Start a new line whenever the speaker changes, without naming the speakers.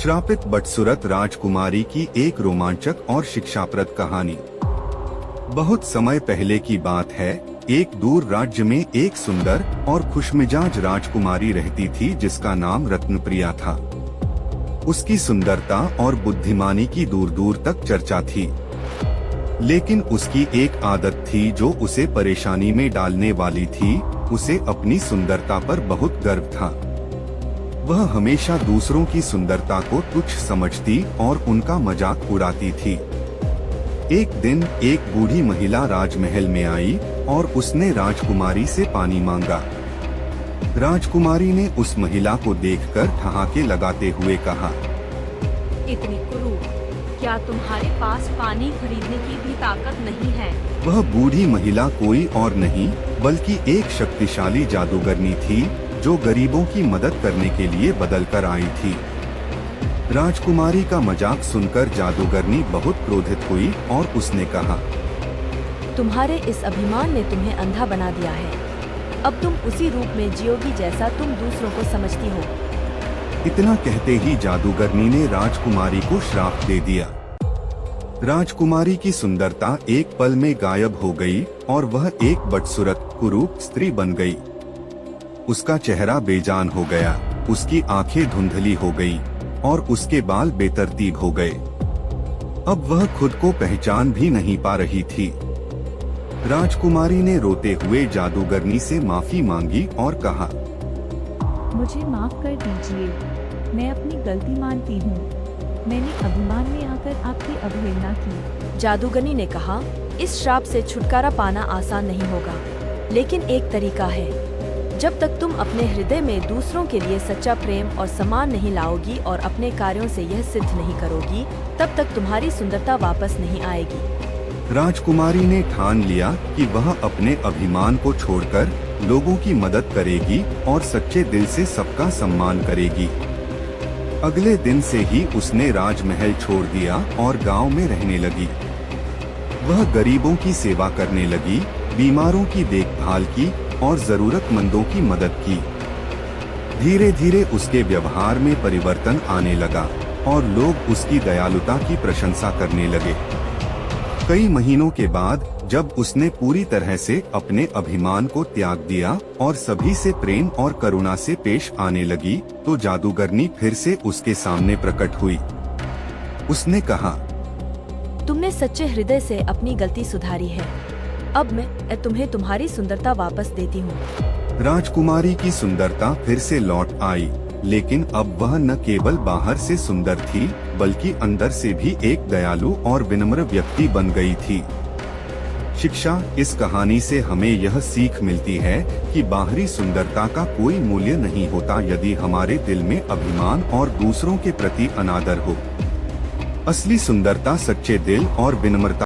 श्रापित बदसूरत राजकुमारी की एक रोमांचक और शिक्षाप्रद कहानी। बहुत समय पहले की बात है। एक दूर राज्य में एक सुंदर और खुशमिजाज राजकुमारी रहती थी जिसका नाम रत्नप्रिया था। उसकी सुंदरता और बुद्धिमानी की दूर दूर तक चर्चा थी, लेकिन उसकी एक आदत थी जो उसे परेशानी में डालने वाली थी। उसे अपनी सुंदरता पर बहुत गर्व था। वह हमेशा दूसरों की सुंदरता को तुच्छ समझती और उनका मजाक उड़ाती थी। एक दिन एक बूढ़ी महिला राजमहल में आई और उसने राजकुमारी से पानी मांगा। राजकुमारी ने उस महिला को देखकर ठहाके लगाते हुए कहा,
इतनी कुरूप, क्या तुम्हारे पास पानी खरीदने की भी ताकत नहीं है?
वह बूढ़ी महिला कोई और नहीं बल्कि एक शक्तिशाली जादूगरनी थी जो गरीबों की मदद करने के लिए बदल कर आई थी। राजकुमारी का मजाक सुनकर जादूगरनी बहुत क्रोधित हुई और उसने कहा,
तुम्हारे इस अभिमान ने तुम्हें अंधा बना दिया है। अब तुम उसी रूप में जियोगी जैसा तुम दूसरों को समझती हो।
इतना कहते ही जादूगरनी ने राजकुमारी को श्राप दे दिया। राजकुमारी की सुंदरता एक पल में गायब हो गई और वह एक बदसूरत कुरूप स्त्री बन गई। उसका चेहरा बेजान हो गया, उसकी आंखें धुंधली हो गई और उसके बाल बेतरतीब हो गए। अब वह खुद को पहचान भी नहीं पा रही थी। राजकुमारी ने रोते हुए जादूगरनी से माफी मांगी और कहा,
मुझे माफ कर दीजिए, मैं अपनी गलती मानती हूँ। मैंने अभिमान में आकर आपकी अवहेलना की।
जादूगरनी ने कहा, इस श्राप से छुटकारा पाना आसान नहीं होगा, लेकिन एक तरीका है। जब तक तुम अपने हृदय में दूसरों के लिए सच्चा प्रेम और सम्मान नहीं लाओगी और अपने कार्यों से यह सिद्ध नहीं करोगी, तब तक तुम्हारी सुंदरता वापस नहीं आएगी।
राजकुमारी ने ठान लिया कि वह अपने अभिमान को छोड़कर लोगों की मदद करेगी और सच्चे दिल से सबका सम्मान करेगी। अगले दिन से ही उसने राजमहल छोड़ दिया और गांव में रहने लगी। वह गरीबों की सेवा करने लगी, बीमारों की देखभाल की और जरूरतमंदों की मदद की। धीरे धीरे उसके व्यवहार में परिवर्तन आने लगा और लोग उसकी दयालुता की प्रशंसा करने लगे। कई महीनों के बाद जब उसने पूरी तरह से अपने अभिमान को त्याग दिया और सभी से प्रेम और करुणा से पेश आने लगी, तो जादूगरनी फिर से उसके सामने प्रकट हुई। उसने कहा,
तुमने सच्चे हृदय से अपनी गलती सुधारी है। अब मैं तुम्हें तुम्हारी सुंदरता वापस देती हूँ।
राजकुमारी की सुंदरता फिर से लौट आई, लेकिन अब वह न केवल बाहर से सुंदर थी बल्कि अंदर से भी एक दयालु और विनम्र व्यक्ति बन गई थी। शिक्षा: इस कहानी से हमें यह सीख मिलती है कि बाहरी सुंदरता का कोई मूल्य नहीं होता यदि हमारे दिल में अभिमान और दूसरों के प्रति अनादर हो। असली सुंदरता सच्चे दिल और विनम्रता